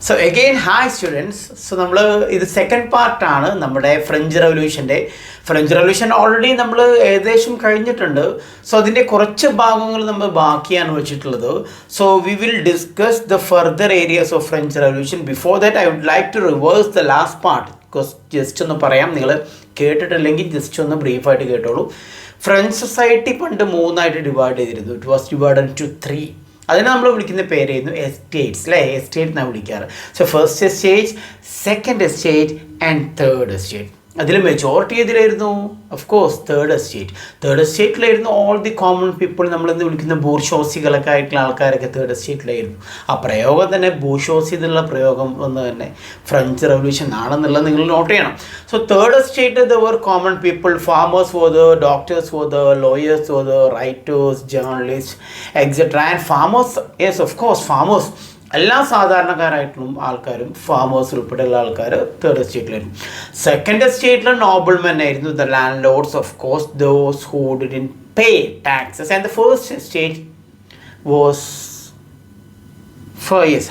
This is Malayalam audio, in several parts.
So again, hi students. So this is the second part of French Revolution. French Revolution already so so we will discuss the further areas of French Revolution. Before that, I would like to reverse the last part because just to just brief French society divided. It was divided into three. That's why we call it estates. So first stage, second stage and third stage. The majority of course third estate. Third estate all the common people the bourgeoisie third estate bourgeoisie French Revolution so third estate there were common people, farmers were there, doctors were there, lawyers were there, writers, journalists, etc. And farmers, yes, of course, farmers. എല്ലാ സാധാരണക്കാരായിട്ടുള്ള ആൾക്കാരും ഫാമേഴ്സ് ഉൾപ്പെടെയുള്ള ആൾക്കാർ തേർഡ് എസ്റ്റേറ്റിലായിരുന്നു. സെക്കൻഡ് എസ്റ്റേറ്റിലെ നോബിൾമെൻ ആയിരുന്നു, the land Lord's, of course those who didn't pay taxes. And the first estate was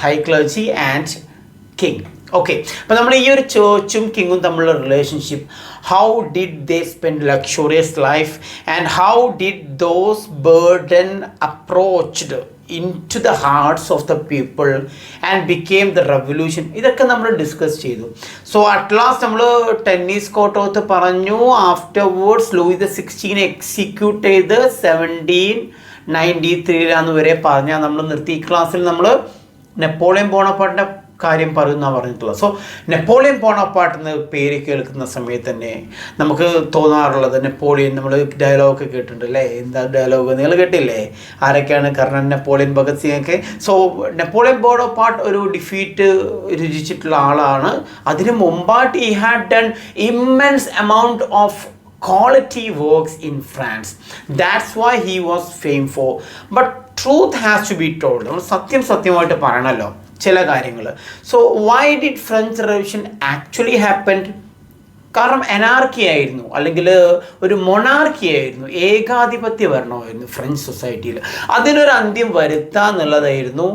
high clergy and king. Okay, അപ്പോൾ നമ്മൾ ഈ ഒരു ചേർച്ചും കിങ്ങും തമ്മിലുള്ള relationship, how did they spend luxurious life and how did those burden approached into the hearts of the people and became the revolution. ഇതൊക്കെ നമ്മൾ ഡിസ്കസ് ചെയ്തു. സോ അറ്റ് ലാസ്റ്റ് നമ്മൾ ടെന്നീസ് കോർട്ട് പറഞ്ഞു. ആഫ്റ്റർവേർഡ്സ് ലൂയി ദ 16 എക്സിക്യൂട്ട് ചെയ്ത് 1793 വരെ പറഞ്ഞാൽ നമ്മൾ നിർത്തി. ഈ ക്ലാസ്സിൽ നമ്മൾ നെപ്പോളിയൻ ബോണപ്പാർട്ടിൻ്റെ കാര്യം പറയുന്നതാണ് പറഞ്ഞിട്ടുള്ളത്. സോ നെപ്പോളിയൻ ബോണപ്പാർട്ട് എന്ന പേര് കേൾക്കുന്ന സമയത്ത് തന്നെ നമുക്ക് തോന്നാറുള്ളത്, നെപ്പോളിയൻ നമ്മൾ ഡയലോഗ് കേട്ടിട്ടുണ്ട് അല്ലേ? എന്താ ഡയലോഗ് നിങ്ങൾ കേട്ടില്ലേ? ആരൊക്കെയാണ്? കർണൻ, നെപ്പോളിയൻ, ഭഗത് സിംഗ് ഒക്കെ. സോ നെപ്പോളിയൻ ബോണപ്പാർട്ട് ഒരു ഡിഫീറ്റ് രുചിച്ചിട്ടുള്ള ആളാണ്. അതിന് മുമ്പായിട്ട് ഈ had done immense amount of quality works in France. That's why he was famed for. But truth has to be told. നമ്മൾ സത്യമായിട്ട് പറയണമല്ലോ ചില കാര്യങ്ങൾ. So why did French revolution actually happened? കാരണം എനാർക്കി ആയിരുന്നു, അല്ലെങ്കിൽ ഒരു മൊണാർക്കി ആയിരുന്നു, ഏകാധിപത്യ ഭരണമായിരുന്നു ഫ്രഞ്ച് സൊസൈറ്റിയിൽ. അതിനൊരു അന്ത്യം വരുത്തുക എന്നുള്ളതായിരുന്നു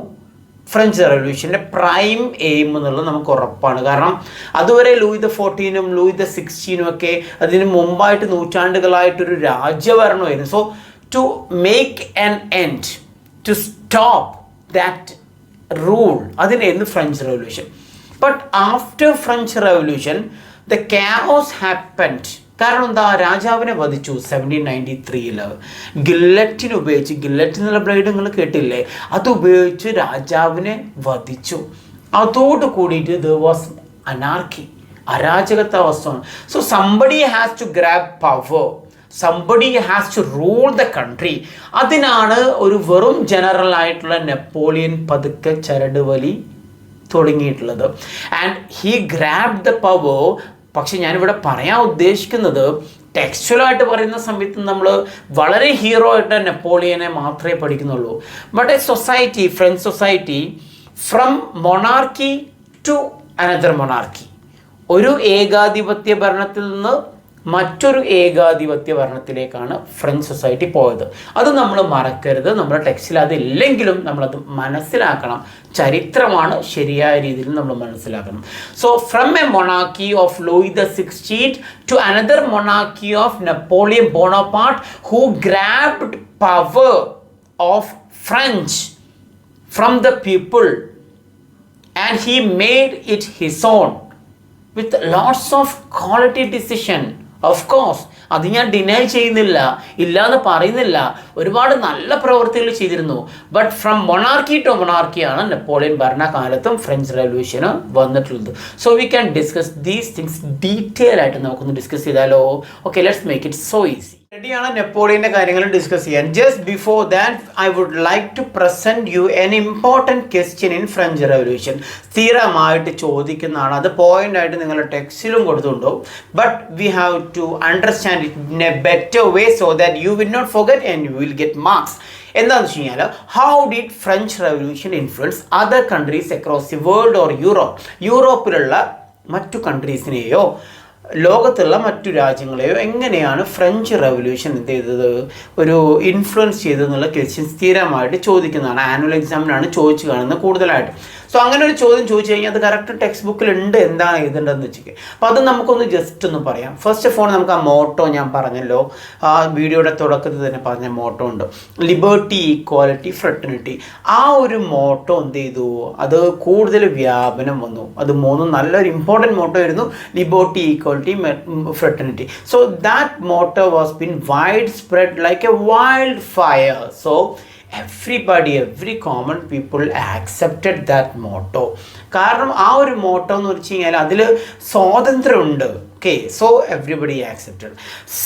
ഫ്രഞ്ച് റെവല്യൂഷൻ്റെ പ്രൈം എയിം എന്നുള്ളത് നമുക്ക് ഉറപ്പാണ്. കാരണം അതുവരെ ലൂയി ദ 14 ലൂയി ദ 16 ഒക്കെ അതിന് മുമ്പായിട്ട് നൂറ്റാണ്ടുകളായിട്ടൊരു രാജ്യഭരണമായിരുന്നു. So to make an end, to stop that rule, അതിനായിരുന്നു French revolution. But after French revolution the chaos happened. കാരണം എന്താ? രാജാവിനെ വധിച്ചു 1793 ഗില്ലറ്റിന് ഉപയോഗിച്ച്, ഗില്ലറ്റ് എന്നുള്ള ബ്ലേഡ് നിങ്ങൾ കേട്ടില്ലേ? അത് ഉപയോഗിച്ച് രാജാവിനെ വധിച്ചു. അതോട് കൂടിയിട്ട് ദർ വാസ് അനാർക്കി, അരാജകത്വാവസ്ഥയാണ്. So somebody has to grab power, somebody has to rule the country. അതിനാണ് ഒരു വെറും ജനറൽ ആയിട്ടുള്ള നെപ്പോളിയൻ പതുക്കെ ചരട് വലി തുടങ്ങിയിട്ടുള്ളത്. And he grab the power. പക്ഷെ ഞാനിവിടെ പറയാൻ ഉദ്ദേശിക്കുന്നത്, ടെക്സ്ച്വലായിട്ട് പറയുന്ന സമയത്ത് നമ്മൾ വളരെ ഹീറോ ആയിട്ട് നെപ്പോളിയനെ മാത്രമേ പഠിക്കുന്നുള്ളൂ. But a society, French society, from monarchy to another monarchy, ഒരു ഏകാധിപത്യ ഭരണത്തിൽ നിന്ന് മറ്റൊരു ഏകാധിപത്യ ഭരണത്തിലേക്കാണ് ഫ്രഞ്ച് സൊസൈറ്റി പോയത്. അത് നമ്മൾ മറക്കരുത്. നമ്മുടെ ടെക്സ്റ്റിൽ അതില്ലെങ്കിലും നമ്മളത് മനസ്സിലാക്കണം. ചരിത്രമാണ്, ശരിയായ രീതിയിൽ നമ്മൾ മനസ്സിലാക്കണം. So from a monarchy of Louis the 16 to another monarchy of Napoleon Bonaparte who grabbed power of French from the people and he made it his own with lots of quality decision. Of course അത് ഞാൻ ഡിനൈ ചെയ്യുന്നില്ല, ഇല്ലയെന്ന് പറയുന്നില്ല. ഒരുപാട് നല്ല പ്രവൃത്തികൾ ചെയ്തിരുന്നു. ബട്ട് ഫ്രം മൊണാർക്കി ടു മൊണാർക്കിയാണ് നെപ്പോളിയൻ ഭരണകാലത്തും ഫ്രഞ്ച് റെവല്യൂഷന് വന്നിട്ടുള്ളത്. So we can discuss these things detail ആയിട്ട് നമുക്കൊന്ന് ഡിസ്കസ് ചെയ്താലോ? Okay, let's make it so easy. റെഡിയാണ് നെപ്പോളിയൻ്റെ കാര്യങ്ങൾ ഡിസ്കസ് ചെയ്യാൻ. Just before that I would like to present you an important question in French revolution. സ്ഥിരമായിട്ട് ചോദിക്കുന്നതാണ്. അത് പോയിൻ്റായിട്ട് നിങ്ങളുടെ ടെക്സ്റ്റിലും കൊടുത്തിട്ടുണ്ടാവും. But we have to understand it in a better way so that you will not forget and you will get marks. എന്താണെന്ന് വെച്ച് കഴിഞ്ഞാൽ, how did French revolution influence other countries across the world or Europe? യൂറോപ്പിലുള്ള മറ്റു കൺട്രീസിനെയോ ലോകത്തുള്ള മറ്റു രാജ്യങ്ങളെയോ എങ്ങനെയാണ് ഫ്രഞ്ച് റെവല്യൂഷൻ എന്ത് ചെയ്തത്, ഒരു ഇൻഫ്ലുവൻസ് ചെയ്തതെന്നുള്ള ക്വസ്റ്റ്യൻ സ്ഥിരമായിട്ട് ചോദിക്കുന്നതാണ്. ആനുവൽ എക്സാമിനാണ് ചോദിച്ചു കാണുന്നത് കൂടുതലായിട്ട്. സോ അങ്ങനെ ഒരു ചോദ്യം ചോദിച്ചു കഴിഞ്ഞാൽ അത് കറക്റ്റ് ടെക്സ്റ്റ് ബുക്കിലുണ്ട് എന്താണ് എഴുതേണ്ടതെന്ന് വെച്ചിട്ട്. അപ്പോൾ അത് നമുക്കൊന്ന് ജസ്റ്റ് ഒന്ന് പറയാം. ഫസ്റ്റ് ഓഫ് ഓൾ നമുക്ക് ആ മോട്ടോ ഞാൻ പറഞ്ഞല്ലോ, ആ വീഡിയോയുടെ തുടക്കത്തിൽ തന്നെ പറഞ്ഞ മോട്ടോ ഉണ്ട്, ലിബർട്ടി, ഈക്വാലിറ്റി, ഫ്രട്ടർണിറ്റി. ആ ഒരു മോട്ടോ എന്ത് ചെയ്തു, അത് കൂടുതൽ വ്യാപനം വന്നു. അത് മൂന്നും നല്ലൊരു ഇമ്പോർട്ടൻറ്റ് മോട്ടോ ആയിരുന്നു, liberty, equality, fraternity. So that motto was been wide spread like a wild fire. So every common people accepted that motto. കാരണം ആ ഒരു മോട്ടോ എന്ന് വെച്ച് കഴിഞ്ഞാൽ അതിൽ സ്വാതന്ത്ര്യമുണ്ട്. Okay, so everybody accepted.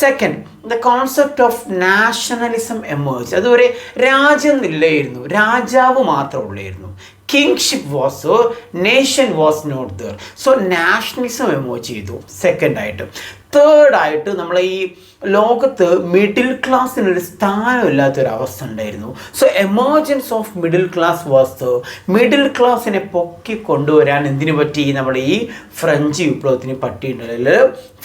Second, the concept of nationalism emerge. അതുവരെ രാജ്യം ഇല്ലായിരുന്നു, രാജാവ് മാത്രമേ ഉള്ളായിരുന്നു. Kingship was, nation was not there. So nationalism emerge ചെയ്തു സെക്കൻഡായിട്ട്. തേർഡായിട്ട് നമ്മളെ ഈ ലോകത്ത് മിഡിൽ ക്ലാസ്സിനൊരു സ്ഥാനമില്ലാത്തൊരവസ്ഥ ഉണ്ടായിരുന്നു. So emergence of middle class was, middle ക്ലാസ്സിനെ പൊക്കി കൊണ്ടുവരാൻ എന്തിനു പറ്റി, നമ്മുടെ ഈ ഫ്രഞ്ച് വിപ്ലവത്തിന് പറ്റിയിട്ടുണ്ട്,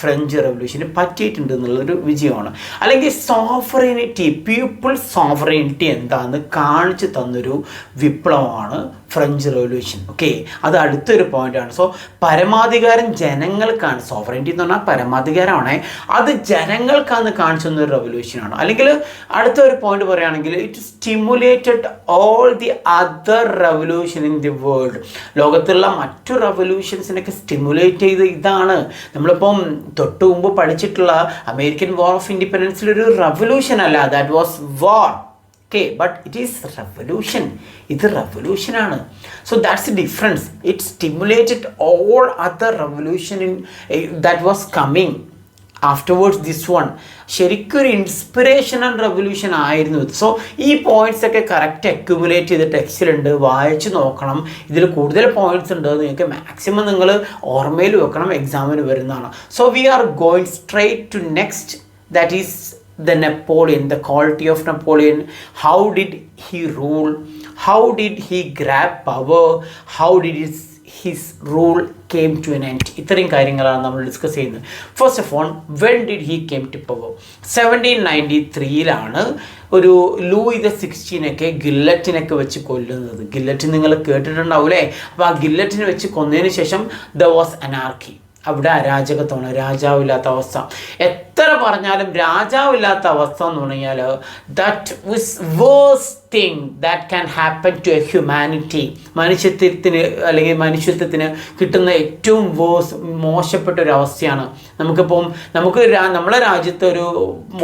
ഫ്രഞ്ച് റെവല്യൂഷന് പറ്റിയിട്ടുണ്ട് എന്നുള്ളൊരു വിജയമാണ്. അല്ലെങ്കിൽ സോവറിനിറ്റി, പീപ്പിൾ സോവറിനിറ്റി എന്താണെന്ന് കാണിച്ചു തന്നൊരു വിപ്ലവമാണ് ഫ്രഞ്ച് റെവല്യൂഷൻ. ഓക്കെ, അത് അടുത്തൊരു പോയിന്റാണ്. സോ പരമാധികാരം ജനങ്ങൾക്കാണ്, സോവറിനിറ്റി എന്ന് പറഞ്ഞാൽ പരമാധികാരമാണ്, അത് ജനങ്ങൾക്കാണ് കാണിച്ചു തന്നൊരു റെവല്യൂഷനാണ്. അല്ലെങ്കിൽ അടുത്തൊരു പോയിന്റ് പറയുകയാണെങ്കിൽ it stimulated all the other revolution in the world. ലോകത്തുള്ള മറ്റു റെവല്യൂഷൻസിനൊക്കെ സ്റ്റിമുലേറ്റ് ചെയ്ത് ഇതാണ്. നമ്മളിപ്പം തൊട്ട് മുമ്പ് പഠിച്ചിട്ടുള്ള അമേരിക്കൻ വാർ ഓഫ് ഇൻഡിപെൻഡൻസിലൊരു റെവല്യൂഷൻ അല്ല, that was war. Okay, but it is revolution. It's a revolution ആണ്. So that's the difference. It stimulated all other revolution in that was coming afterwards this one. ശരിക്കും ഒരു ഇൻസ്പിറേഷണൽ റെവല്യൂഷൻ ആയിരുന്നു ഇത്. സോ ഈ പോയിന്റ്സ് ഒക്കെ കറക്റ്റ് അക്യുമുലേറ്റ് ചെയ്ത് ടെക്സ്റ്റിലുണ്ട്, വായിച്ച് നോക്കണം. ഇതിൽ കൂടുതൽ പോയിന്റ്സ് ഉണ്ട്, നിങ്ങൾക്ക് മാക്സിമം നിങ്ങൾ ഓർമ്മയിൽ വെക്കണം, എക്സാമിന് വരുന്നതാണ്. So we are going straight to next, that is the Napoleon, the quality of Napoleon. How did he rule? How did he grab power? How did his rule came to an end? ഇത്രയും കാര്യങ്ങളാണ് നമ്മൾ ഡിസ്കസ് ചെയ്യുന്നത്. First of all, when did he came to power? 1793 ഒരു ലൂയി ദ 16 ഗില്ലറ്റിനൊക്കെ വെച്ച് കൊല്ലുന്നത്. ഗില്ലറ്റിൻ നിങ്ങൾ കേട്ടിട്ടുണ്ടാവൂലേ? അപ്പോൾ ആ ഗില്ലറ്റിനെ വെച്ച് കൊന്നതിന് ശേഷം there was anarchy. അവിടെ അരാജകത്വമാണ്, രാജാവില്ലാത്ത അവസ്ഥ. എത്ര പറഞ്ഞാലും രാജാവില്ലാത്ത അവസ്ഥ എന്ന് പറഞ്ഞാൽ that was worst thing that can happen to a humanity. മനുഷ്യത്വത്തിന് അല്ലെങ്കിൽ മനുഷ്യത്വത്തിന് കിട്ടുന്ന ഏറ്റവും മോശപ്പെട്ട ഒരു അവസ്ഥയാണ്. നമ്മളെ രാജ്യത്ത് ഒരു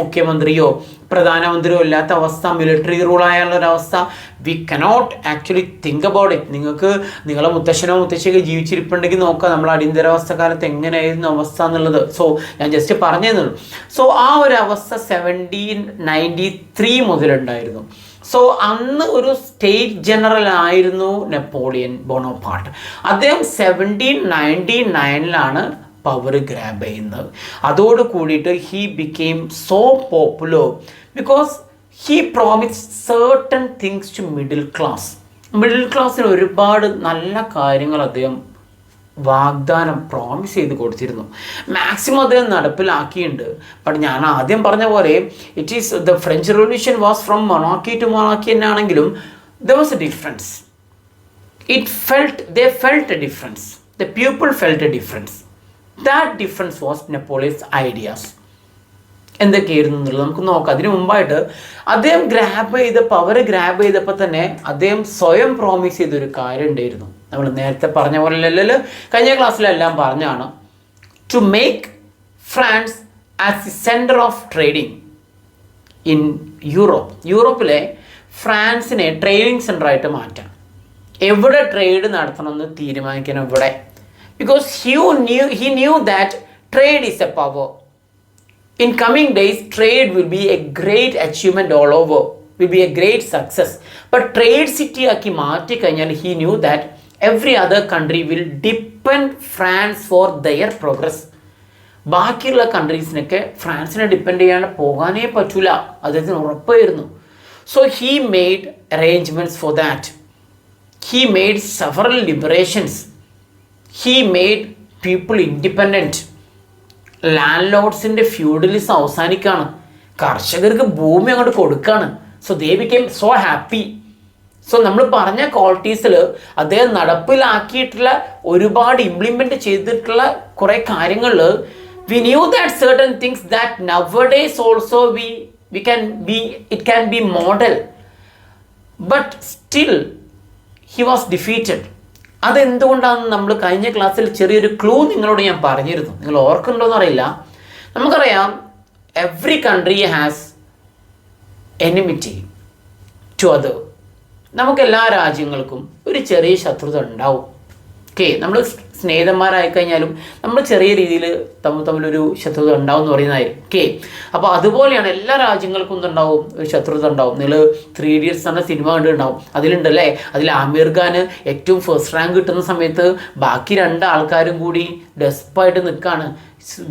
മുഖ്യമന്ത്രിയോ പ്രധാനമന്ത്രിയോ ഇല്ലാത്ത അവസ്ഥ, മിലിറ്ററി റൂൾ ആയുള്ളൊരവസ്ഥ, we cannot actually think about it. നിങ്ങൾക്ക് നിങ്ങളെ മുത്തശ്ശനോ മുത്തശ്ശിയൊക്കെ ജീവിച്ചിരിപ്പുണ്ടെങ്കിൽ നോക്കുക നമ്മൾ അടിയന്തരാവസ്ഥ കാലത്ത് എങ്ങനെയായിരുന്നു അവസ്ഥ എന്നുള്ളത്. സോ ഞാൻ ജസ്റ്റ് പറഞ്ഞു തന്നുള്ളൂ. സോ ആ ഒരു അവസ്ഥ 1793 മുതലുണ്ടായിരുന്നു. സോ അന്ന് ഒരു സ്റ്റേറ്റ് ജനറൽ ആയിരുന്നു നെപ്പോളിയൻ ബോണോപാർട്ട്. അദ്ദേഹം 1799 പവർ ഗ്രാബ് ചെയ്യുന്നത്. അതോട് കൂടിയിട്ട് he became so popular because he promise certain things to middle class. Middle ക്ലാസ്സിന് ഒരുപാട് നല്ല കാര്യങ്ങൾ അദ്ദേഹം വാഗ്ദാനം പ്രോമിസ് ചെയ്ത് കൊടുത്തിരുന്നു. മാക്സിമം അദ്ദേഹം നടപ്പിലാക്കിയിട്ടുണ്ട്. ബട്ട് ഞാൻ ആദ്യം പറഞ്ഞ പോലെ it is the French revolution was from monarchy to monarchy എന്നാണെങ്കിലും there was a difference. They felt a difference. The people felt a difference. That difference was Napoleon's ideas. എന്തൊക്കെയായിരുന്നു എന്നുള്ളത് നമുക്ക് നോക്കാം. അതിന് മുമ്പായിട്ട് അദ്ദേഹം പവർ ഗ്രാബ് ചെയ്തപ്പോൾ തന്നെ അദ്ദേഹം സ്വയം പ്രോമിസ് ചെയ്തൊരു കാര്യം ഉണ്ടായിരുന്നു. നമ്മൾ നേരത്തെ പറഞ്ഞ പോലെ അല്ലല്ലോ, കഴിഞ്ഞ ക്ലാസ്സിലെല്ലാം പറഞ്ഞാണ്, to make France as the centre of trading in Europe. യൂറോപ്പിലെ ഫ്രാൻസിനെ ട്രേഡിംഗ് സെൻ്ററായിട്ട് മാറ്റാം. എവിടെ ട്രേഡ് നടത്തണമെന്ന് തീരുമാനിക്കണം ഇവിടെ. Because he knew that trade is a power. In coming days, trade will be a great achievement all over, will be a great success. But trade city ആക്കി മാറ്റി കഴിഞ്ഞാൽ he knew that every other country will depend France for their progress. ബാക്കിയുള്ള കൺട്രീസിനൊക്കെ ഫ്രാൻസിനെ ഡിപ്പെൻഡ് ചെയ്യാണ്ട് പോകാനേ പറ്റൂല, അദ്ദേഹത്തിന് ഉറപ്പായിരുന്നു. So he made arrangements for that. He made several liberations. He made people independent. Land feudalism അവസാനിക്കുകയാണ്, കർഷകർക്ക് ഭൂമി അങ്ങോട്ട് കൊടുക്കുകയാണ്. So they became so happy. So നമ്മൾ പറഞ്ഞ ക്വാളിറ്റീസിൽ അദ്ദേഹം നടപ്പിലാക്കിയിട്ടുള്ള ഒരുപാട് ഇംപ്ലിമെൻ്റ് ചെയ്തിട്ടുള്ള കുറേ കാര്യങ്ങളിൽ we knew that certain things that nowadays also it can be model, but still he was defeated. അതെന്തുകൊണ്ടാണെന്ന് നമ്മൾ കഴിഞ്ഞ ക്ലാസ്സിൽ ചെറിയൊരു ക്ലൂ നിങ്ങളോട് ഞാൻ പറഞ്ഞിരുന്നു. നിങ്ങൾ ഓർക്കുന്നുണ്ടോ എന്നറിയില്ല. നമുക്കറിയാം every country has enmity to other. നമുക്കെല്ലാ രാജ്യങ്ങൾക്കും ഒരു ചെറിയ ശത്രുത ഉണ്ടാവും. ഓക്കെ, നമ്മൾ സ്നേഹിതന്മാരായി കഴിഞ്ഞാലും നമ്മൾ ചെറിയ രീതിയിൽ തമ്മിലൊരു ശത്രുത ഉണ്ടാവും എന്ന് പറയുന്നതായിരിക്കും. ഓക്കെ, അപ്പോൾ അതുപോലെയാണ് എല്ലാ രാജ്യങ്ങൾക്കും എന്തുണ്ടാവും, ഒരു ശത്രുത ഉണ്ടാവും. നിങ്ങൾ 3 Idiots എന്ന സിനിമ കണ്ടിട്ടുണ്ടാവും. അതിലുണ്ടല്ലേ, അതിൽ ആമിർ ഖാൻ ഏറ്റവും ഫസ്റ്റ് റാങ്ക് കിട്ടുന്ന സമയത്ത് ബാക്കി 2 ആൾക്കാരും കൂടി ഡെസ്പായിട്ട് നിൽക്കുകയാണ്.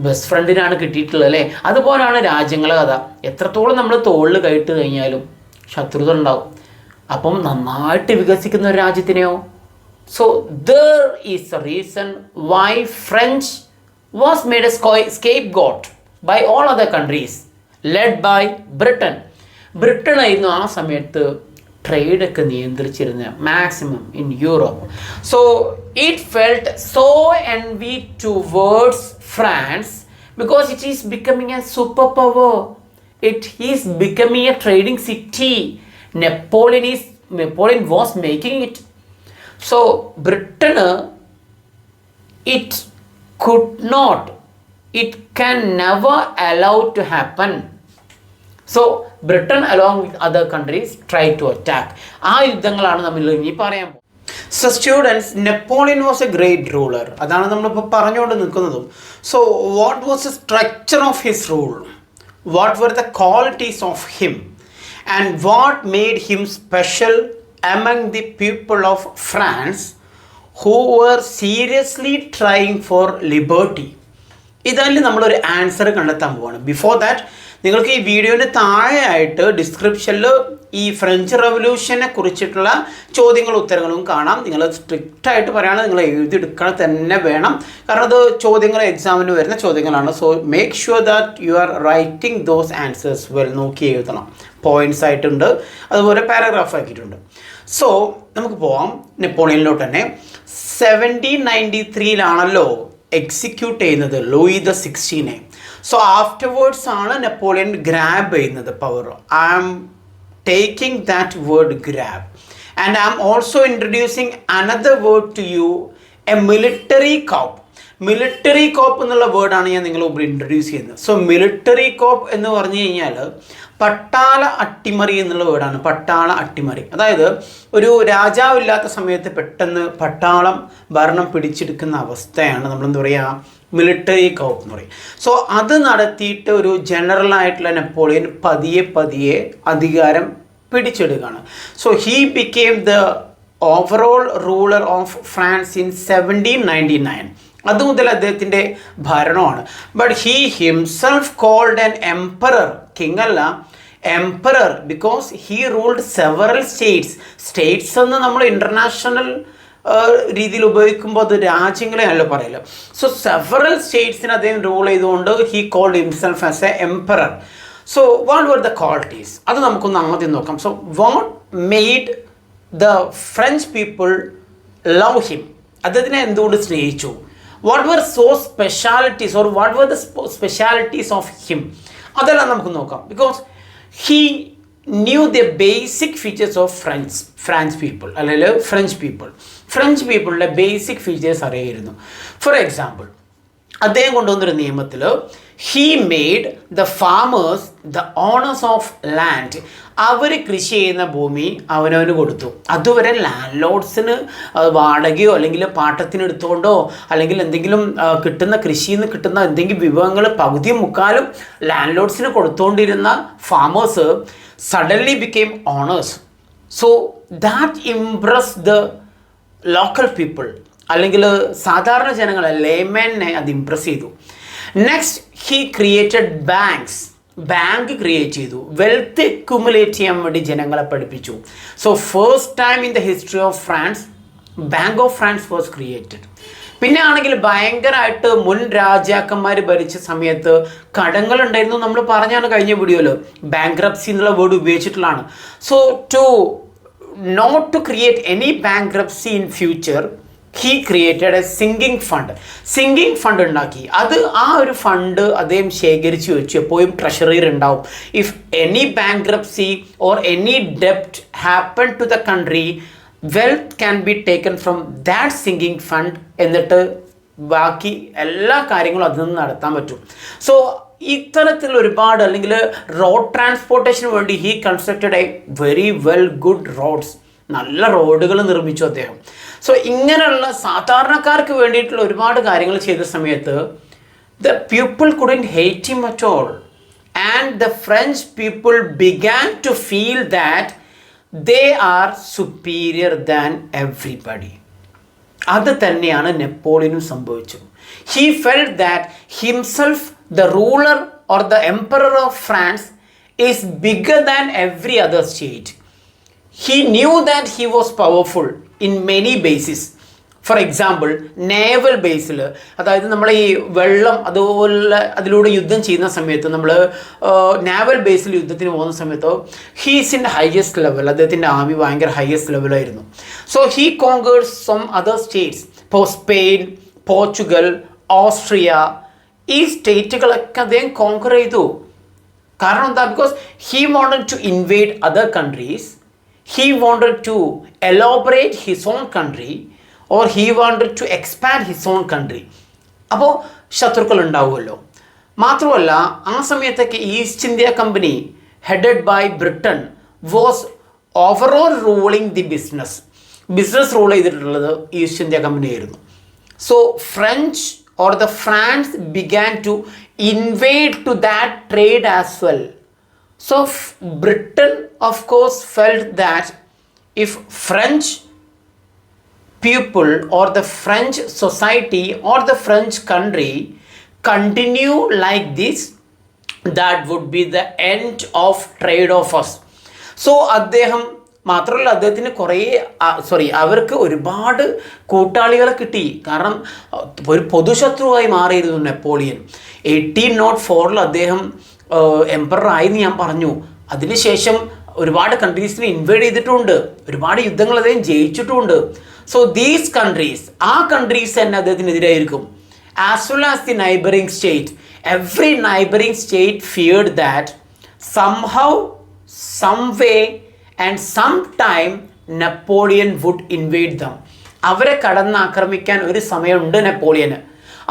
ബെസ്റ്റ് ഫ്രണ്ടിനാണ് കിട്ടിയിട്ടുള്ളത് അല്ലേ. അതുപോലെയാണ് രാജ്യങ്ങളെ കഥ. എത്രത്തോളം നമ്മൾ തോളിൽ കയറ്റ് കഴിഞ്ഞാലും ശത്രുത ഉണ്ടാവും. അപ്പം നന്നായിട്ട് വികസിക്കുന്ന ഒരു രാജ്യത്തിനെയോ. So there is a reason why French was made a scapegoat by all other countries led by Britain. Britain ആയിരുന്നു ആ സമയത്ത് ട്രേഡൊക്കെ നിയന്ത്രിച്ചിരുന്ന maximum in Europe. So it felt so envy towards France because it is becoming a superpower. It is becoming a trading city. Napoleon was making it. So Britain, it can never allow to happen. So Britain along with other countries tried to attack. ആ യുദ്ധങ്ങളാണ് നമ്മൾ ഇനി പറയാൻ പോകുന്നത്. So students, Napoleon was a great ruler. അതാണ് നമ്മളിപ്പോൾ പറഞ്ഞുകൊണ്ട് നിൽക്കുന്നതും. So what was the structure of his rule? What were the qualities of him? And what made him special among the people of France who were seriously trying for liberty? ഇതല്ലേ നമ്മളൊരു ആൻസർ കണ്ടെത്താൻ പോവാണ്. ബിഫോർ ദാറ്റ് നിങ്ങൾക്ക് ഈ വീഡിയോൻ്റെ താഴെയായിട്ട് ഡിസ്ക്രിപ്ഷനിൽ ഈ ഫ്രഞ്ച് റവല്യൂഷനെ കുറിച്ചിട്ടുള്ള ചോദ്യങ്ങളും ഉത്തരങ്ങളും കാണാം. നിങ്ങൾ സ്ട്രിക്റ്റായിട്ട് പറയുകയാണെങ്കിൽ നിങ്ങൾ എഴുതിയെടുക്കണം തന്നെ വേണം. കാരണം അത് ചോദ്യങ്ങൾ എക്സാമിന് വരുന്ന ചോദ്യങ്ങളാണ്. So make sure that you are writing those answers well. നോക്കി എഴുതണം. പോയിൻറ്റ്സ് ആയിട്ടുണ്ട്, അതുപോലെ പാരഗ്രാഫ് ആക്കിയിട്ടുണ്ട്. സോ നമുക്ക് പോവാം നെപ്പോളിയനിലോട്ട് തന്നെ. 1793 എക്സിക്യൂട്ട് ചെയ്യുന്നത് ലൂയി ദ 16. സോ ആഫ്റ്റർവേർഡ്സ് ആണ് നെപ്പോളിയൻ ഗ്രാബ് ചെയ്യുന്നത് power. I am taking that word grab and I am also introducing another word to you, a military coup. Military coup എന്നുള്ള വേർഡാണ് ഞാൻ നിങ്ങളെ മുമ്പിൽ ഇൻട്രൊഡ്യൂസ് ചെയ്യുന്നത്. സോ മിലിറ്ററി കോപ്പ് എന്ന് പറഞ്ഞു കഴിഞ്ഞാൽ പട്ടാള അട്ടിമറി എന്നുള്ള വേർഡാണ്. പട്ടാള അട്ടിമറി, അതായത് ഒരു രാജാവില്ലാത്ത സമയത്ത് പെട്ടെന്ന് പട്ടാളം ഭരണം പിടിച്ചെടുക്കുന്ന അവസ്ഥയാണ് നമ്മളെന്താ പറയുക, മിലിറ്ററി കോപ്പ് എന്ന് പറയും. സോ അത് നടത്തിയിട്ട് ഒരു ജനറലായിട്ടുള്ള നെപ്പോളിയൻ പതിയെ അധികാരം പിടിച്ചെടുക്കുകയാണ്. So he became the overall ruler of France in 1799. അതുമുതൽ അദ്ദേഹത്തിൻ്റെ ഭരണമാണ്. But he himself called an emperor. King അല്ല, emperor, because he ruled several states എന്ന് നമ്മൾ ഇൻ്റർനാഷണൽ രീതിയിൽ ഉപയോഗിക്കുമ്പോൾ അത് രാജ്യങ്ങളെ അല്ല പറയില്ല. സോ സെവറൽ സ്റ്റേറ്റ്സിന് അദ്ദേഹം റൂൾ ചെയ്തുകൊണ്ട് he called himself as a emperor. So what were the qualities, അത് നമുക്കൊന്ന് ആദ്യം നോക്കാം. So what made the French people love him? അദ്ദേഹത്തിനെ എന്തുകൊണ്ട് സ്നേഹിച്ചു? What were so specialities, or what were the specialities of him? അതെല്ലാം നമുക്ക് നോക്കാം. Because he knew the basic features of French people, അല്ലെങ്കിൽ ഫ്രഞ്ച് പീപ്പിളിൻ്റെ ബേസിക് ഫീച്ചേഴ്സ് അറിയായിരുന്നു. ഫോർ എക്സാമ്പിൾ, അദ്ദേഹം കൊണ്ടുവന്നൊരു നിയമത്തിൽ he made the farmers the owners of land. അവർ കൃഷി ചെയ്യുന്ന ഭൂമി അവനവന് കൊടുത്തു. അതുവരെ ലാൻഡ് ലോഡ്സിന് വാടകയോ അല്ലെങ്കിൽ പാട്ടത്തിന് എടുത്തുകൊണ്ടോ അല്ലെങ്കിൽ എന്തെങ്കിലും കിട്ടുന്ന കൃഷിയിൽ നിന്ന് കിട്ടുന്ന എന്തെങ്കിലും വിഭവങ്ങൾ പകുതിയും മുക്കാലും ലാൻഡ് ലോഡ്സിന് കൊടുത്തുകൊണ്ടിരുന്ന farmers suddenly became owners. So that impress the local people, അല്ലെങ്കിൽ സാധാരണ ജനങ്ങളെ, ലേമാനെ അത് ഇംപ്രസ് ചെയ്തു. Next he created bank create ചെയ്തു. വെൽത്ത് അക്യുമുലേറ്റ് ചെയ്യാൻ വേണ്ടി ജനങ്ങളെ പഠിപ്പിച്ചു. So first time in the history of France bank of France was created. പിന്നെ ആണെങ്കിൽ ഭയങ്കരമായിട്ട് മുൻ രാജാക്കന്മാർ ഭരിച്ച സമയത്ത് കടങ്ങളുണ്ടായിരുന്നു. നമ്മൾ പറഞ്ഞാണ് കഴിഞ്ഞ വീഡിയോയിൽ ബാങ്ക്രപ്സി എന്നുള്ള വേർഡ് ഉപയോഗിച്ചിട്ടുള്ളതാണ്. So to not to create any bankruptcy in future, he created a sinking fund. Sinking fund ഉണ്ടാക്കി. അത് ആ ഒരു ഫണ്ട് അദ്ദേഹം ശേഖരിച്ചു വെച്ചു, എപ്പോഴും ട്രഷറിയിൽ ഉണ്ടാവും. If any bankruptcy or any ഡെപ്റ്റ് happen to the country, wealth can be taken from that sinking fund. എന്നിട്ട് ബാക്കി എല്ലാ കാര്യങ്ങളും അതിൽ നിന്ന് നടത്താൻ പറ്റും. സോ ഇത്തരത്തിൽ ഒരുപാട്, അല്ലെങ്കിൽ റോഡ് ട്രാൻസ്പോർട്ടേഷന് വേണ്ടി he constructed a very well good roads. നല്ല റോഡുകൾ നിർമ്മിച്ചു അദ്ദേഹം. സോ ഇങ്ങനെയുള്ള സാധാരണക്കാർക്ക് വേണ്ടിയിട്ടുള്ള ഒരുപാട് കാര്യങ്ങൾ ചെയ്ത സമയത്ത് the people couldn't hate him at all, and the French people began to feel that they are superior than everybody. അത് തന്നെയാണ് നെപ്പോളിയനും സംഭവിച്ചത്. He felt that himself, the ruler or the emperor of France, is bigger than every other state. He knew that he was powerful in many bases. For example naval ബേസിൽ, അതായത് നമ്മൾ ഈ വെള്ളം അതുപോലെ അതിലൂടെ യുദ്ധം ചെയ്യുന്ന സമയത്ത്, നമ്മൾ നേവൽ ബേസിൽ യുദ്ധത്തിന് പോകുന്ന സമയത്ത് ഹീസ് ഇൻ ഹയസ്റ്റ് ലെവൽ, അദ്ദേഹത്തിൻ്റെ ആർമി ഭയങ്കര ഹയസ്റ്റ് ലെവലായിരുന്നു. So he conquered some other states. ഇപ്പോൾ സ്പെയിൻ, പോർച്ചുഗൽ, ഓസ്ട്രിയ, ഈ സ്റ്റേറ്റുകളൊക്കെ അദ്ദേഹം കോങ്കർ ചെയ്തു. കാരണം എന്താ? Because he wanted to invade other countries. He wanted to elaborate his own country, or he wanted to expand his own country. അപ്പോൾ ശത്രുക്കൾ ഉണ്ടാവുമല്ലോ. മാത്രമല്ല ആ സമയത്തൊക്കെ East India Company headed by Britain was overall ruling the business rule ചെയ്തിട്ടുള്ളത് ഈസ്റ്റ് ഇന്ത്യ കമ്പനി ആയിരുന്നു. So French or the France began to invade to that trade as well. So Britain of course felt that if French people or the French society or the French country continue like this, that would be the end of trade of us. So അദ്ദേഹം മാത്രമല്ല, അദ്ദേഹത്തിന് അവർക്ക് ഒരുപാട് കൂട്ടാളികളെ കിട്ടി. കാരണം ഒരു പൊതുശത്രുവായി മാറിയിരുന്നു നെപ്പോളിയൻ. 1804 അദ്ദേഹം എംപറർ ആയെന്ന് ഞാൻ പറഞ്ഞു. അതിനുശേഷം ഒരുപാട് കൺട്രീസിനെ ഇൻവേഡ് ചെയ്തിട്ടുണ്ട്, ഒരുപാട് യുദ്ധങ്ങൾ അദ്ദേഹം ജയിച്ചിട്ടുമുണ്ട്. സോ ദീസ് കൺട്രീസ്, ആ കൺട്രീസ് തന്നെ അദ്ദേഹത്തിനെതിരായിരിക്കും. As well as the neighbouring state. Every neighbouring state feared that somehow, some way and some time Napoleon would invade them. അവരെ കടന്നാക്രമിക്കാൻ ഒരു സമയമുണ്ട് നെപ്പോളിയന്.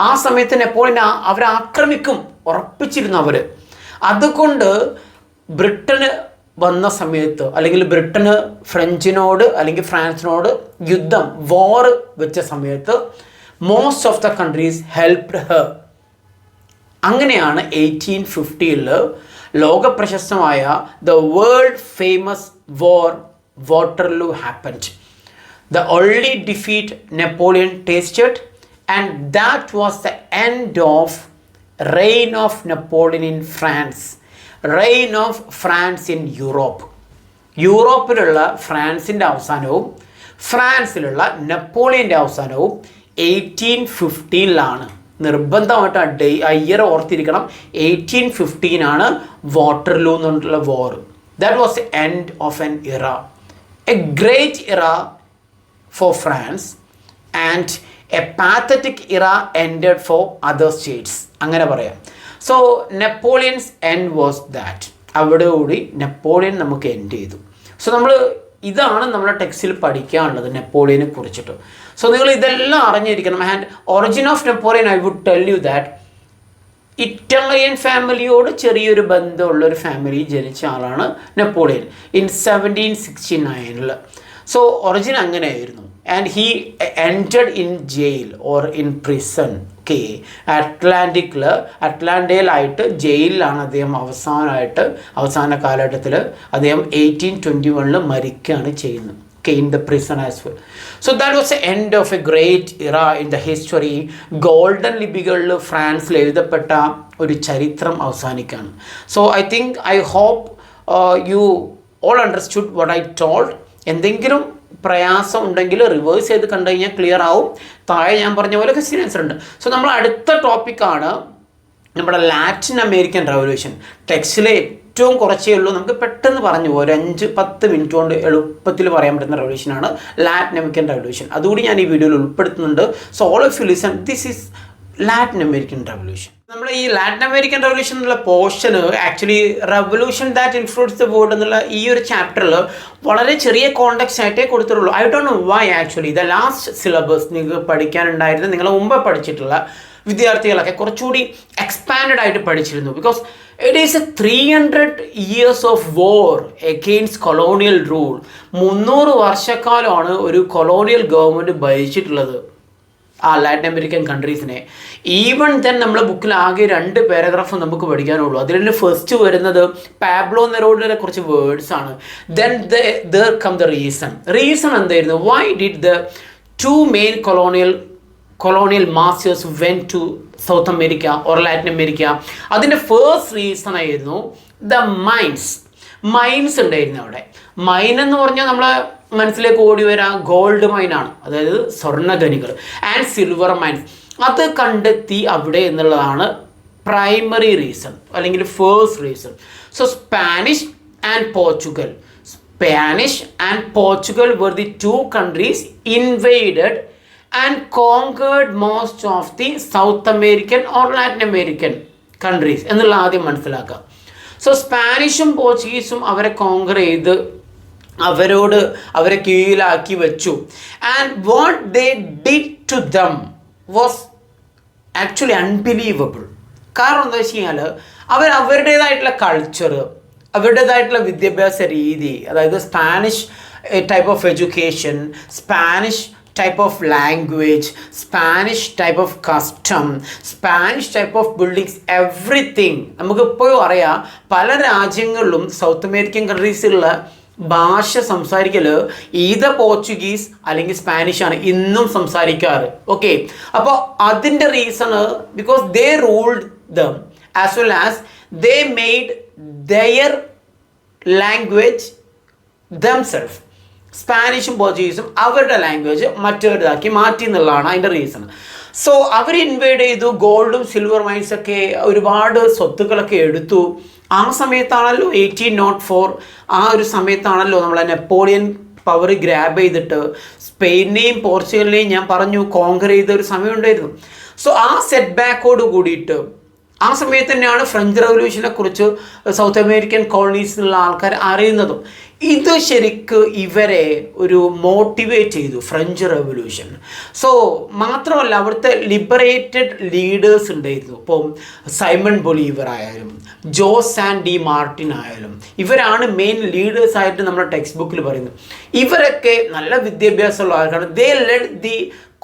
ആ സമയത്ത് നെപ്പോളിയൻ അവരെ ആക്രമിക്കും, ഉറപ്പിച്ചിരുന്നു അവർ. അതുകൊണ്ട് ബ്രിട്ടന് വന്ന സമയത്ത്, അല്ലെങ്കിൽ ബ്രിട്ടന് ഫ്രഞ്ചിനോട് അല്ലെങ്കിൽ ഫ്രാൻസിനോട് വാർ വെച്ച സമയത്ത് most of the countries helped her. അങ്ങനെയാണ് 1850 ലോകപ്രശസ്തമായ the world famous war Waterloo happened. The only defeat Napoleon tasted, and that was the end of reign of Napoleon in France, reign of France in Europe. യൂറോപ്പിലുള്ള ഫ്രാൻസിൻ്റെ അവസാനവും ഫ്രാൻസിലുള്ള നെപ്പോളിയൻ്റെ അവസാനവും 1815 നിർബന്ധമായിട്ട് ഇയർ ഓർത്തിരിക്കണം. 1815 വാട്ടർലൂ എന്നുള്ള war. That was the end of an era, a great era for France, and a pathetic era ended for other states, അങ്ങനെ പറയാം. So Napoleon's end was that. അവിടെയോടി നെപ്പോളിയൻ നമുക്ക് എൻഡ് ചെയ്തു. സോ ഇതാണ് നമ്മുടെ ടെക്സ്റ്റിൽ പഠിക്കാനുള്ളത് നെപ്പോളിയനെ കുറിച്ചിട്ട്. സോ നിങ്ങൾ ഇതെല്ലാം അറിഞ്ഞിരിക്കണം. And origin of Napoleon, I would tell you that Italian ഫാമിലിയോട് ചെറിയൊരു ബന്ധമുള്ളൊരു ഫാമിലി ജനിച്ച ആളാണ് നെപ്പോളിയൻ ഇൻ 1769. സോ ഒറിജിൻ അങ്ങനെയായിരുന്നു. And he entered in jail or in prison. Okay, അറ്റ്ലാന്റയിലായിട്ട് ജയിലിലാണ് അദ്ദേഹം അവസാന കാലഘട്ടത്തിൽ അദ്ദേഹം 1821 മരിക്കുകയാണ് ചെയ്യുന്നത്. Okay, in the prison as well. So that was the end of a great era in the history. Golden ലിപികളിൽ ഫ്രാൻസിൽ എഴുതപ്പെട്ട ഒരു ചരിത്രം അവസാനിക്കുകയാണ്. So I hope you all understood what I told. എന്തെങ്കിലും പ്രയാസം ഉണ്ടെങ്കിൽ റിവേഴ്സ് ചെയ്ത് കണ്ടു കഴിഞ്ഞാൽ ക്ലിയർ ആവും. താഴെ ഞാൻ പറഞ്ഞ പോലെ ക്വസ്റ്റ്യൻ ആൻസർ ഉണ്ട്. സോ നമ്മൾ അടുത്ത ടോപ്പിക്കാണ് നമ്മുടെ ലാറ്റിൻ അമേരിക്കൻ റവല്യൂഷൻ. ടെക്സ്റ്റിലെ ഏറ്റവും കുറച്ചേ ഉള്ളൂ, നമുക്ക് പെട്ടെന്ന് പറഞ്ഞു ഒരു 5-10 മിനിറ്റ് കൊണ്ട് എളുപ്പത്തിൽ പറയാൻ പറ്റുന്ന റെവല്യൂഷനാണ് ലാറ്റിൻ അമേരിക്കൻ റെവല്യൂഷൻ. അതുകൂടി ഞാൻ ഈ വീഡിയോയിൽ ഉൾപ്പെടുത്തുന്നുണ്ട്. So all of you listen, this is Latin American revolution. നമ്മുടെ ഈ ലാറ്റിൻ അമേരിക്കൻ റെവല്യൂഷൻ എന്നുള്ള പോർഷന് actually revolution that influence the world എന്നുള്ള ഈ ഒരു ചാപ്റ്ററിൽ വളരെ ചെറിയ കോണ്ടെക്സ്റ്റ് ആയിട്ടേ കൊടുത്തിട്ടുള്ളൂ. I don't know why actually the last syllabus നിങ്ങൾക്ക് പഠിക്കാനുണ്ടായിരുന്നത് നിങ്ങൾ മുമ്പ് പഠിച്ചിട്ടുള്ള വിദ്യാർത്ഥികളൊക്കെ കുറച്ചുകൂടി എക്സ്പാൻഡ് ആയിട്ട് പഠിച്ചിരുന്നു. Because it is A 300 years of war against colonial rule. 300 വർഷക്കാലമാണ് ഒരു കൊളോണിയൽ ഗവൺമെൻറ് ഭരിച്ചിട്ടുള്ളത് ആ ലാറ്റിൻ അമേരിക്കൻ കൺട്രീസിനെ. ഈവൺ ദെൻ നമ്മളെ ബുക്കിൽ ആകെ 2 പാരഗ്രാഫ് നമുക്ക് പഠിക്കാനുള്ളൂ. അതിൽ ഫസ്റ്റ് വരുന്നത് പാബ്ലോ നെറൂഡയുടെ കുറച്ച് വേർഡ്സ് ആണ്. Then there come the reason എന്തായിരുന്നു? Why did the 2 main colonial masters went to South America or Latin America? അതിൻ്റെ ഫേസ്റ്റ് റീസൺ ആയിരുന്നു ദ മൈൻസ് ഉണ്ടായിരുന്നു അവിടെ. മൈൻ എന്ന് പറഞ്ഞാൽ നമ്മളെ മനസ്സിലേക്ക് ഓടി വരാൻ ഗോൾഡ് മൈനാണ്, അതായത് സ്വർണ്ണഖനികൾ, ആൻഡ് സിൽവർ മൈൻസ്. അത് കണ്ടെത്തി അവിടെ എന്നുള്ളതാണ് പ്രൈമറി റീസൺ അല്ലെങ്കിൽ first reason. So Spanish and Portugal were the 2 countries invaded and conquered most of the South American or Latin American countries എന്നുള്ള ആദ്യം മനസ്സിലാക്കുക. സോ സ്പാനിഷും പോർച്ചുഗീസും അവരെ കോങ്കർ ചെയ്ത് അവരെ കീഴിലാക്കി വെച്ചു. And what they did to them was actually unbelievable. കാരണം എന്താ വെച്ച് കഴിഞ്ഞാൽ അവരുടേതായിട്ടുള്ള കൾച്ചർ, അവരുടേതായിട്ടുള്ള വിദ്യാഭ്യാസ രീതി, അതായത് Spanish type of education, Spanish type of language, Spanish type of custom, Spanish type of buildings, everything. നമുക്കിപ്പോൾ അറിയാം പല രാജ്യങ്ങളിലും സൗത്ത് അമേരിക്കൻ കൺട്രീസിലുള്ള ഭാഷ സംസാരിക്കൽ ഈതർ പോർച്ചുഗീസ് അല്ലെങ്കിൽ സ്പാനിഷ് ആണ് ഇന്നും സംസാരിക്കാറ്. ഓക്കെ, അപ്പോൾ അതിൻ്റെ റീസണ് because they ruled them as well as they made their language themselves. സ്പാനിഷും പോർച്ചുഗീസും അവരുടെ ലാംഗ്വേജ് മറ്റവരുതാക്കി മാറ്റി എന്നുള്ളതാണ് അതിൻ്റെ റീസൺ. സോ അവർ ഇൻവേഡ് ചെയ്തു, ഗോൾഡും സിൽവർ മൈൻസൊക്കെ ഒരുപാട് സ്വത്തുക്കളൊക്കെ എടുത്തു. ആ സമയത്താണല്ലോ 1804, ആ ഒരു സമയത്താണല്ലോ നമ്മളെ നെപ്പോളിയൻ പവർ ഗ്രാബ് ചെയ്തിട്ട് സ്പെയിനെയും പോർച്ചുഗലിനെയും ഞാൻ പറഞ്ഞു കോങ്കർ ചെയ്ത ഒരു സമയമുണ്ടായിരുന്നു. സോ ആ സെറ്റ് ബാക്കോട് കൂടിയിട്ട് ആ സമയത്ത് തന്നെയാണ് ഫ്രഞ്ച് റവല്യൂഷനെ കുറിച്ച് സൗത്ത് അമേരിക്കൻ കോളനീസിലുള്ള ആൾക്കാർ അറിയുന്നതും. ഇത് ശരിക്ക് ഇവരെ ഒരു മോട്ടിവേറ്റ് ചെയ്തു ഫ്രഞ്ച് റവല്യൂഷൻ. സോ മാത്രമല്ല അവിടുത്തെ ലിബറേറ്റഡ് ലീഡേഴ്സ് ഉണ്ടായിരുന്നു. ഇപ്പം സൈമൺ ബൊളീവർ ആയാലും ജോസ് ആൻഡ് ഡി മാർട്ടിൻ ആയാലും ഇവരാണ് മെയിൻ ലീഡേഴ്സ് ആയിട്ട് നമ്മുടെ ടെക്സ്റ്റ് ബുക്കിൽ പറയുന്നത്. ഇവരൊക്കെ നല്ല വിദ്യാഭ്യാസമുള്ള ആൾക്കാരാണ്. They led the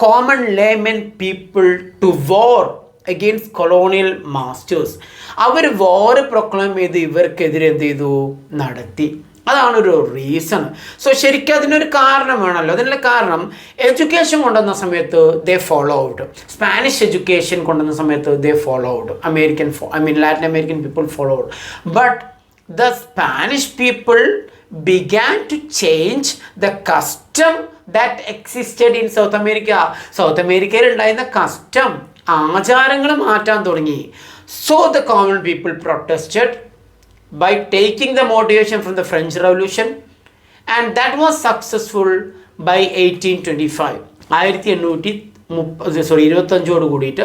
common layman people to war against colonial masters. അവർ വോർ പ്രൊക്ലെയിം ചെയ്ത് ഇവർക്കെതിരെ എന്ത് ചെയ്തു? നടത്തി. അതാണൊരു റീസൺ. സോ ശരിക്കും അതിനൊരു കാരണം വേണമല്ലോ. അതിനുള്ള കാരണം എഡ്യൂക്കേഷൻ കൊണ്ടുവന്ന സമയത്ത് ദേ ഫോളോ ഔട്ട്. സ്പാനിഷ് എഡ്യൂക്കേഷൻ കൊണ്ടുവന്ന സമയത്ത് ദേ follow out. Latin American people follow out. But the Spanish people began to change the custom that existed in South America. South അമേരിക്കയിൽ ഉണ്ടായിരുന്ന കസ്റ്റം, ആചാരങ്ങൾ മാറ്റാൻ തുടങ്ങി. So the common people protested by taking the motivation from the French Revolution, and that was successful by 1825. 1825 കൂടിയിട്ട്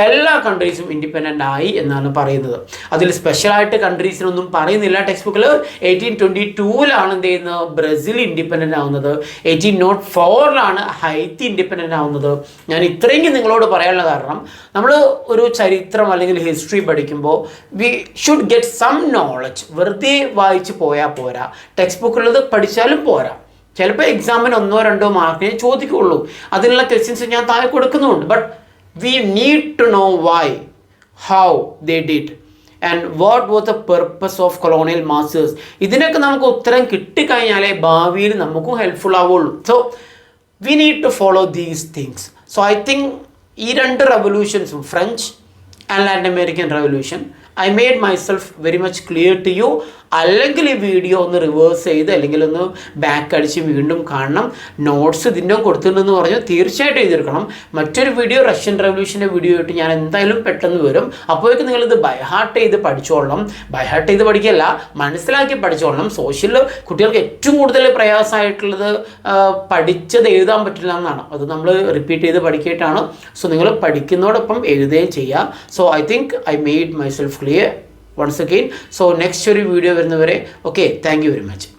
എല്ലാ കൺട്രീസും ഇൻഡിപെൻഡൻ്റ് ആയി എന്നാണ് പറയുന്നത്. അതിൽ സ്പെഷ്യലായിട്ട് കൺട്രീസിനൊന്നും പറയുന്നില്ല ടെക്സ്റ്റ് ബുക്കിൽ. 1822 എന്ത് ചെയ്യുന്നത്? ബ്രസീൽ ഇൻഡിപെൻഡൻ്റ് ആവുന്നത്. 1804 ഹൈത്തി ഇൻഡിപെൻഡൻ്റ് ആവുന്നത്. ഞാൻ ഇത്രയെങ്കിലും നിങ്ങളോട് പറയാനുള്ള കാരണം നമ്മൾ ഒരു ചരിത്രം അല്ലെങ്കിൽ ഹിസ്റ്ററി പഠിക്കുമ്പോൾ we should get some knowledge. വെറുതെ വായിച്ച് പോയാൽ പോരാ, ടെക്സ്റ്റ് ബുക്കിലുള്ളത് പഠിച്ചാലും പോരാ. ചിലപ്പോൾ എക്സാമിന് 1-2 മാർക്കിനെ ചോദിക്കുകയുള്ളൂ. അതിനുള്ള ക്വസ്റ്റ്യൻസ് ഞാൻ താഴെ കൊടുക്കുന്നുണ്ട്. But we need to know why, how they did and what was the purpose of colonial masters. ഇതിനൊക്കെ നമുക്ക് ഉത്തരം കിട്ടിക്കഴിഞ്ഞാലേ ഭാവിയിൽ നമുക്കും ഹെൽപ്ഫുൾ ആവുള്ളൂ. So we need to follow these things. So I think ഈ 2 റെവല്യൂഷൻസും, French and Latin American revolution I made myself very much clear to you. അല്ലെങ്കിൽ ഈ വീഡിയോ ഒന്ന് റിവേഴ്സ് ചെയ്ത് അല്ലെങ്കിൽ ഒന്ന് ബാക്ക് അടിച്ച് വീണ്ടും കാണണം. നോട്ട്സ് ഇതിൻ്റെ കൊടുത്തിട്ടുണ്ടെന്ന് പറഞ്ഞു, തീർച്ചയായിട്ടും എഴുതിയെടുക്കണം. മറ്റൊരു വീഡിയോ റഷ്യൻ റവല്യൂഷൻ്റെ വീഡിയോ ആയിട്ട് ഞാൻ എന്തായാലും പെട്ടെന്ന് വരും. അപ്പോഴേക്കും നിങ്ങളിത് ബൈഹാർട്ട് ചെയ്ത് പഠിച്ചോളണം. ബൈഹാർട്ട് ചെയ്ത് പഠിക്കല്ല, മനസ്സിലാക്കി പഠിച്ചോളണം. സോഷ്യൽ കുട്ടികൾക്ക് ഏറ്റവും കൂടുതൽ പ്രയാസമായിട്ടുള്ളത് പഠിച്ചത് എഴുതാൻ പറ്റില്ല എന്നാണ്. അത് നമ്മൾ റിപ്പീറ്റ് ചെയ്ത് പഠിക്കേട്ടാണ്. സോ നിങ്ങൾ പഠിക്കുന്നതോടൊപ്പം എഴുതുകയും ചെയ്യുക. So I think I made myself clear once again. So next ഒരു വീഡിയോ വരുന്നവരെ okay, thank you very much.